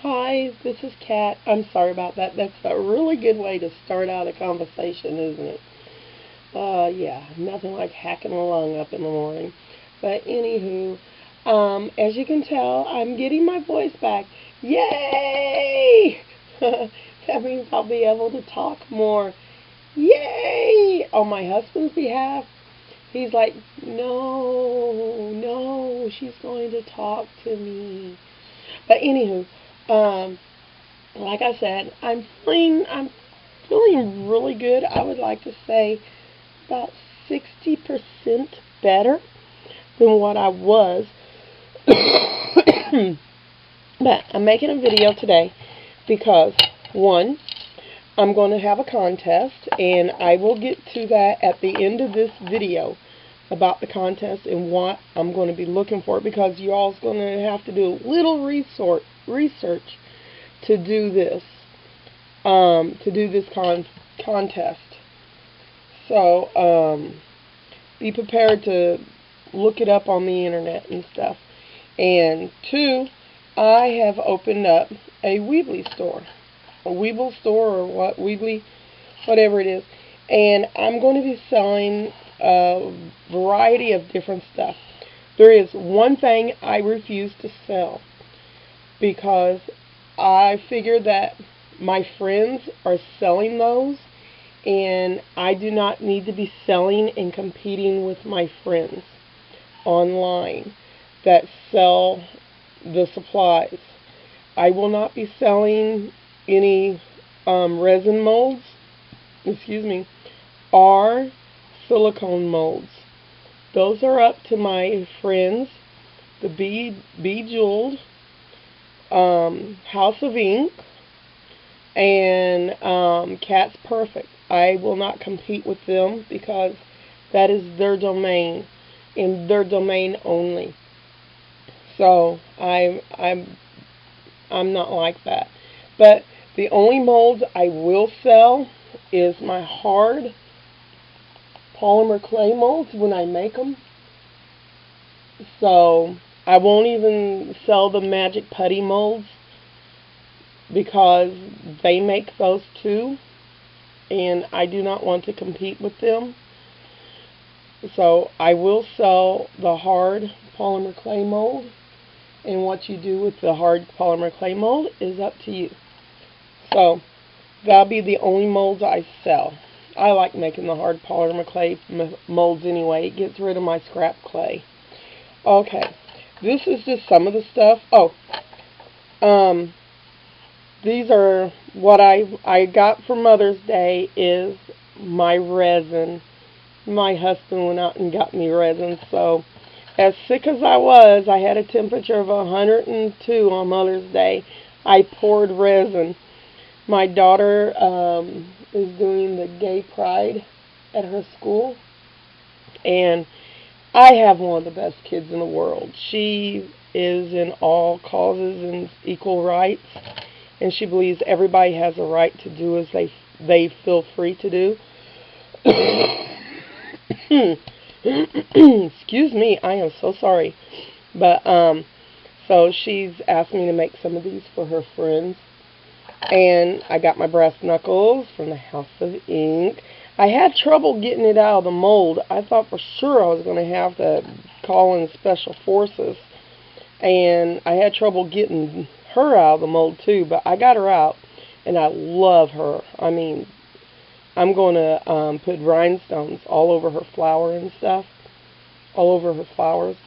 Hi, this is Kat. I'm sorry about that. That's a really good way to start out a conversation, isn't it? Yeah, nothing like hacking a lung up in the morning. But anywho, as you can tell, I'm getting my voice back. Yay! That means I'll be able to talk more. Yay! On my husband's behalf, he's like, no, no, she's going to talk to me. But anywho, um, like I said, I'm feeling really good. I would like to say about 60% better than what I was. But I'm making a video today because one, I'm going to have a contest, and I will get to that at the end of this video about the contest and what I'm going to be looking for, because you all's going to have to do a little research to do this contest. So be prepared to look it up on the internet and stuff. And two, I have opened up a Weebly store, or what, Weebly, whatever it is, and I'm going to be selling a variety of different stuff. There is one thing I refuse to sell because I figure that my friends are selling those, and I do not need to be selling and competing with my friends online that sell the supplies. I will not be selling any resin molds, or silicone molds. Those are up to my friends, the Bejeweled, House of Ink, and Cat's Perfect. I will not compete with them because that is their domain, and their domain only. So I'm not like that. But the only molds I will sell is my hard polymer clay molds when I make them. So I won't even sell the magic putty molds because they make those too, and I do not want to compete with them. So I will sell the hard polymer clay mold, and what you do with the hard polymer clay mold is up to you. So that'll be the only molds I sell. I like making the hard polymer clay molds anyway. It gets rid of my scrap clay. Okay, this is just some of the stuff. Oh, these are what I got for Mother's Day is my resin. My husband went out and got me resin. So as sick as I had a temperature of 102 on Mother's Day. I poured resin. My daughter is doing the gay pride at her school, and I have one of the best kids in the world. She is in all causes and equal rights, and she believes everybody has a right to do as they feel free to do. Excuse me, I am so sorry. But so she's asked me to make some of these for her friends. And I got my brass knuckles from the House of Ink. I had trouble getting it out of the mold. I thought for sure I was going to have to call in special forces. And I had trouble getting her out of the mold too, but I got her out, and I love her. I mean, I'm going to put rhinestones all over her flower and stuff, all over her flowers.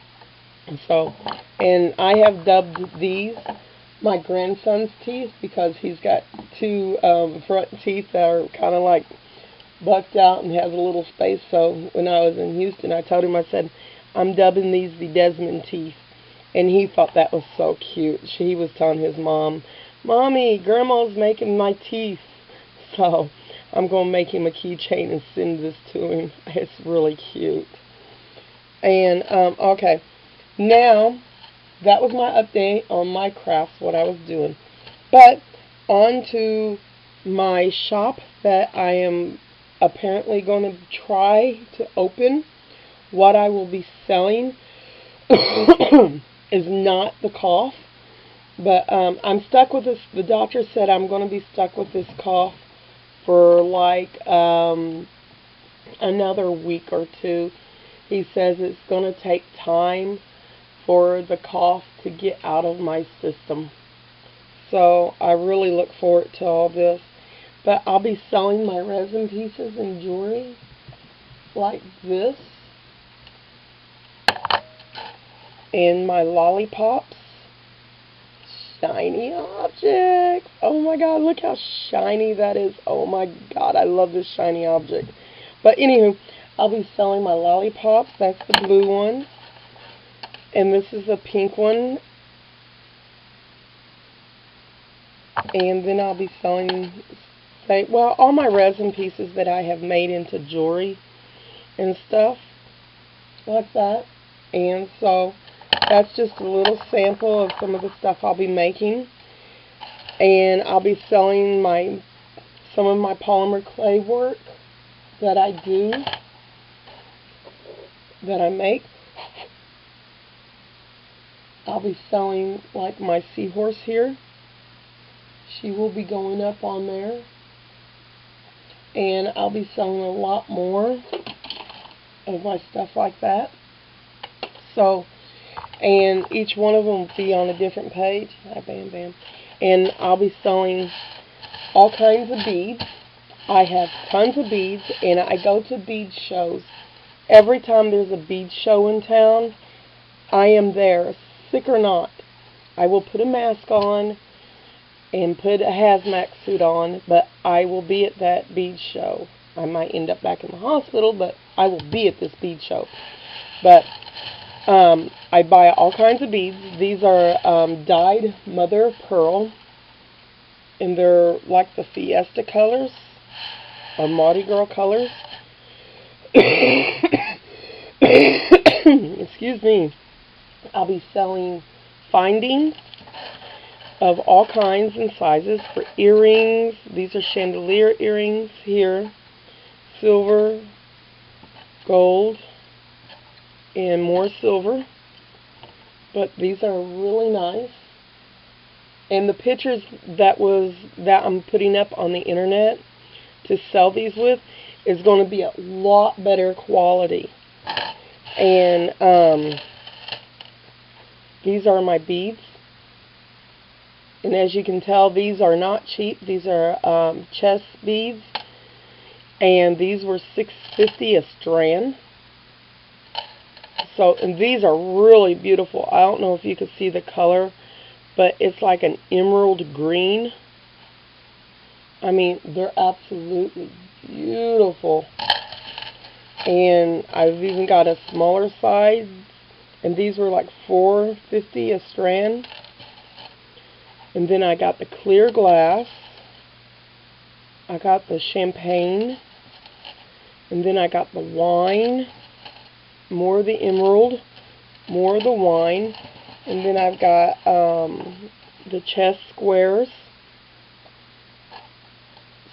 And I have dubbed these my grandson's teeth because he's got two front teeth that are kind of like bucked out and has a little space. So when I was in Houston, I told him, I said, I'm dubbing these the Desmond teeth. And he thought that was so cute. He was telling his mom, Mommy, Grandma's making my teeth. So I'm going to make him a keychain and send this to him. It's really cute. And, okay. Now, that was my update on my crafts, what I was doing. But on to my shop that I am apparently going to try to open. What I will be selling is not the cough. But I'm stuck with this. The doctor said I'm going to be stuck with this cough for like another week or two. He says it's going to take time for the cough to get out of my system. So I really look forward to all this. But I'll be selling my resin pieces and jewelry like this. And my lollipops. Shiny objects. Oh my god, look how shiny that is. Oh my god, I love this shiny object. But anywho, I'll be selling my lollipops. That's the blue one. And this is the pink one. And then I'll be selling, well, all my resin pieces that I have made into jewelry and stuff like that. And so that's just a little sample of some of the stuff I'll be making. And I'll be selling some of my polymer clay work that I do, that I make. I'll be selling like my seahorse here. She will be going up on there. And I'll be selling a lot more of my stuff like that. So, and each one of them will be on a different page. Bam, bam. And I'll be selling all kinds of beads. I have tons of beads, and I go to bead shows. Every time there's a bead show in town, I am there, sick or not. I will put a mask on and put a hazmat suit on, but I will be at that bead show. I might end up back in the hospital, but I will be at this bead show. But I buy all kinds of beads. These are dyed mother of pearl, and they're like the Fiesta colors or Mardi Gras colors. Excuse me. I'll be selling findings of all kinds and sizes for earrings. These are chandelier earrings here, silver, gold, and more silver. But these are really nice. And the pictures that I'm putting up on the internet to sell these with is going to be a lot better quality. And these are my beads. And as you can tell, these are not cheap. These are chest beads. And these were $6.50 a strand. So, and these are really beautiful. I don't know if you can see the color, but it's like an emerald green. I mean, they're absolutely beautiful. And I've even got a smaller size. And these were like $4.50 a strand. And then I got the clear glass. I got the champagne. And then I got the wine. More of the emerald. More of the wine. And then I've got the chest squares.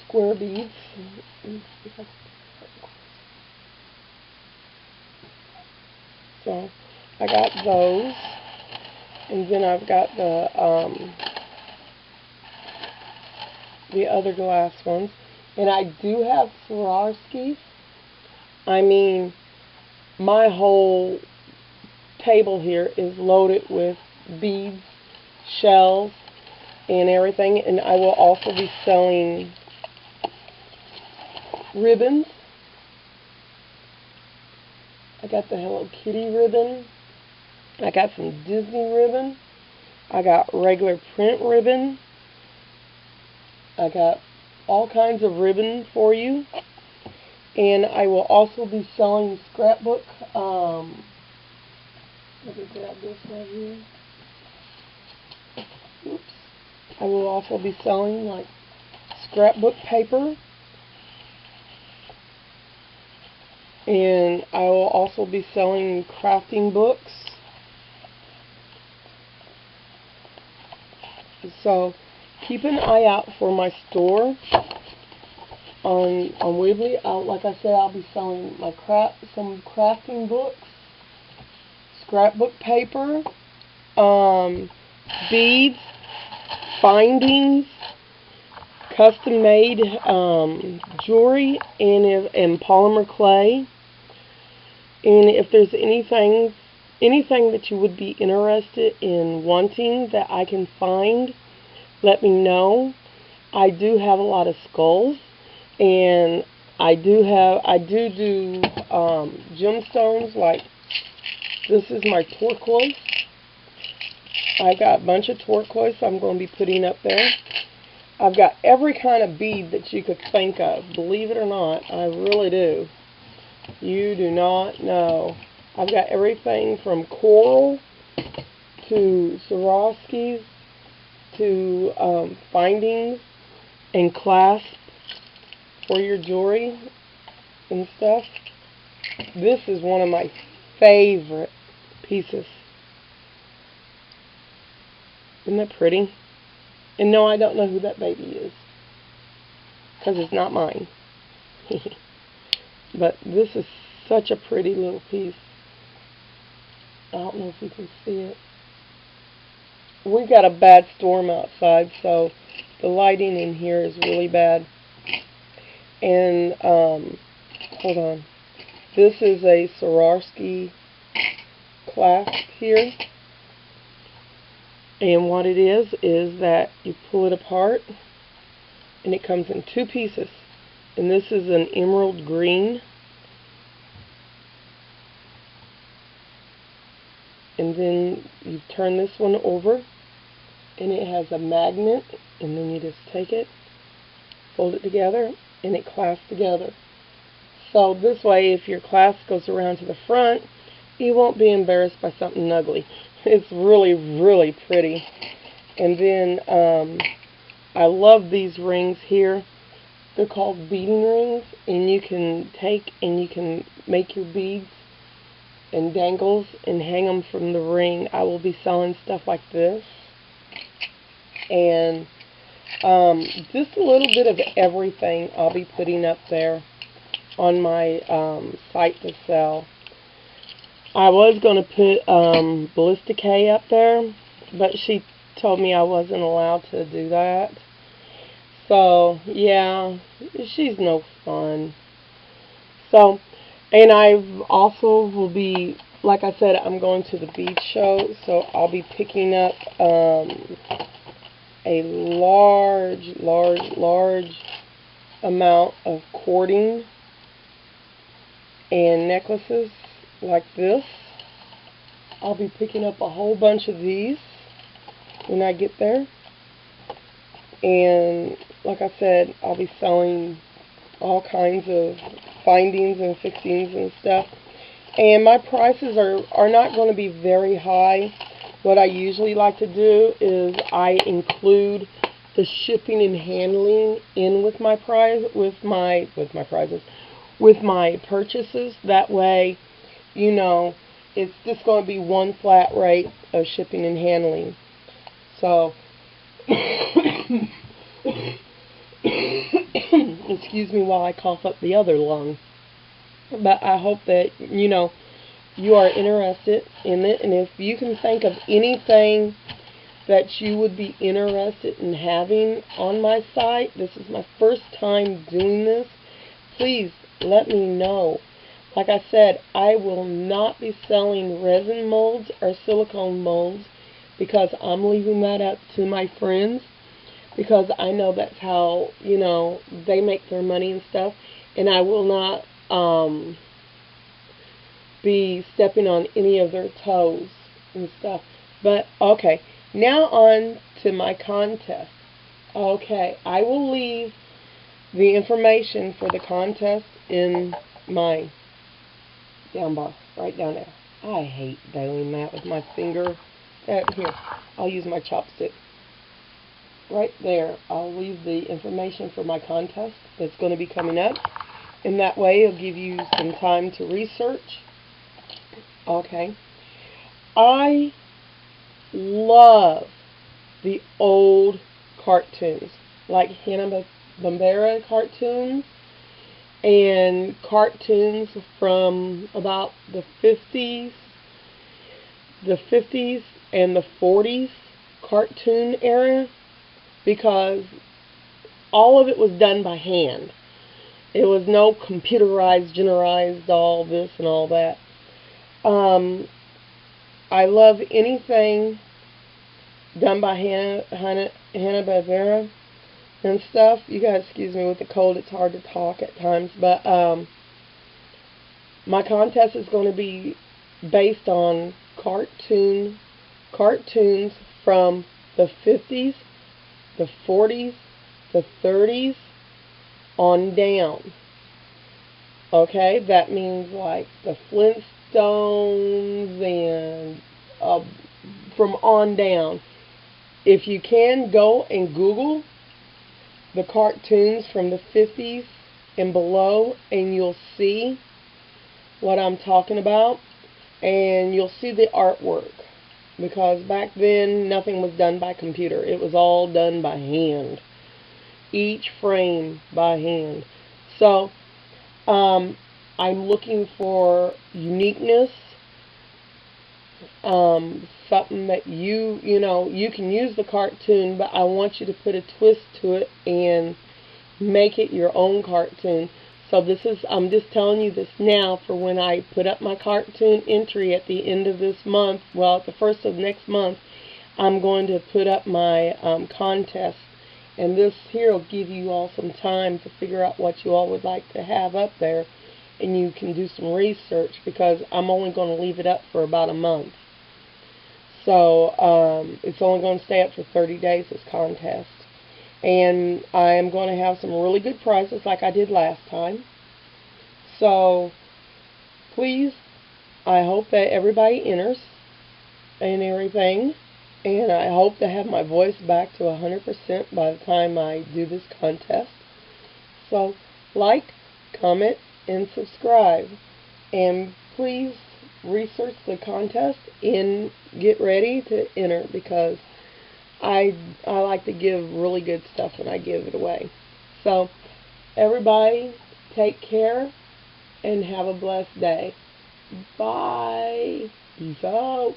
Square beads. So I got those. And then I've got the other glass ones. And I do have Swarovskis. I mean, my whole table here is loaded with beads, shells, and everything. And I will also be selling ribbons. I got the Hello Kitty ribbon. I got some Disney ribbon. I got regular print ribbon. I got all kinds of ribbon for you. And I will also be selling scrapbook. Let me grab this right here. Oops. I will also be selling like scrapbook paper. And I will also be selling crafting books. So keep an eye out for my store on Weebly. Like I said, I'll be selling my some crafting books, scrapbook paper, beads, findings, custom made jewelry, and polymer clay. And if there's anything that you would be interested in wanting that I can find, let me know. I do have a lot of skulls, and I do gemstones. Like, this is my turquoise. I've got a bunch of turquoise I'm going to be putting up there. I've got every kind of bead that you could think of. Believe it or not, I really do. You do not know. I've got everything from coral to Swarovskis to findings and clasps for your jewelry and stuff. This is one of my favorite pieces. Isn't that pretty? And no, I don't know who that baby is, because it's not mine. But this is such a pretty little piece. I don't know if you can see it. We've got a bad storm outside, so the lighting in here is really bad. And, hold on. This is a Swarovski clasp here. And what it is that you pull it apart, and it comes in two pieces. And this is an emerald green. And then you turn this one over, and it has a magnet, and then you just take it, fold it together, and it clasps together. So this way, if your clasp goes around to the front, you won't be embarrassed by something ugly. It's really, really pretty. And then I love these rings here. They're called beading rings, and you can take and you can make your beads and dangles and hang them from the ring. I will be selling stuff like this. And just a little bit of everything I'll be putting up there on my site to sell. I was going to put Ballistic Hay up there, but she told me I wasn't allowed to do that. So, yeah, she's no fun. So, and I also will be, like I said, I'm going to the beach show, so I'll be picking up a large amount of cording and necklaces like this. I'll be picking up a whole bunch of these when I get there. And like I said, I'll be selling all kinds of findings and fixings and stuff. And my prices are not going to be very high. What I usually like to do is I include the shipping and handling in with my purchases. That way, you know, it's just going to be one flat rate of shipping and handling. So, excuse me while I cough up the other lung. But I hope that, you know, you are interested in it. And if you can think of anything that you would be interested in having on my site, this is my first time doing this, please let me know. Like I said, I will not be selling resin molds or silicone molds, because I'm leaving that up to my friends, because I know that's how, you know, they make their money and stuff, and I will not be stepping on any of their toes and stuff. But okay, now on to my contest. Okay, I will leave the information for the contest in my down bar, right down there. I hate doing that with my finger. Here, I'll use my chopstick. Right there, I'll leave the information for my contest that's going to be coming up. And that way, it'll give you some time to research. Okay. I love the old cartoons, like Hanna barbera cartoons, and cartoons from about the 50s and the 40s cartoon era. because all of it was done by hand. It was no computerized, generalized, all this and all that. I love anything done by Hanna barbera and stuff. You guys excuse me with the cold, it's hard to talk at times, but my contest is going to be based on cartoons from the 50s, the 40s, the 30s on down. Okay, that means like the Flintstones and from on down. If you can, go and Google the cartoons from the 50s and below, and you'll see what I'm talking about, and you'll see the artwork, because back then nothing was done by computer. It was all done by hand, each frame by hand. So I'm looking for uniqueness, something that you can use the cartoon, but I want you to put a twist to it and make it your own cartoon. So I'm just telling you this now for when I put up my cartoon entry at the end of this month. Well, at the first of next month, I'm going to put up my contest. And this here will give you all some time to figure out what you all would like to have up there. And you can do some research, because I'm only going to leave it up for about a month. So it's only going to stay up for 30 days, this contest. And I am going to have some really good prizes like I did last time. So please, I hope that everybody enters and everything. And I hope to have my voice back to 100% by the time I do this contest. So like, comment, and subscribe. And please research the contest and get ready to enter, because I like to give really good stuff when I give it away. So everybody, take care and have a blessed day. Bye. Peace out.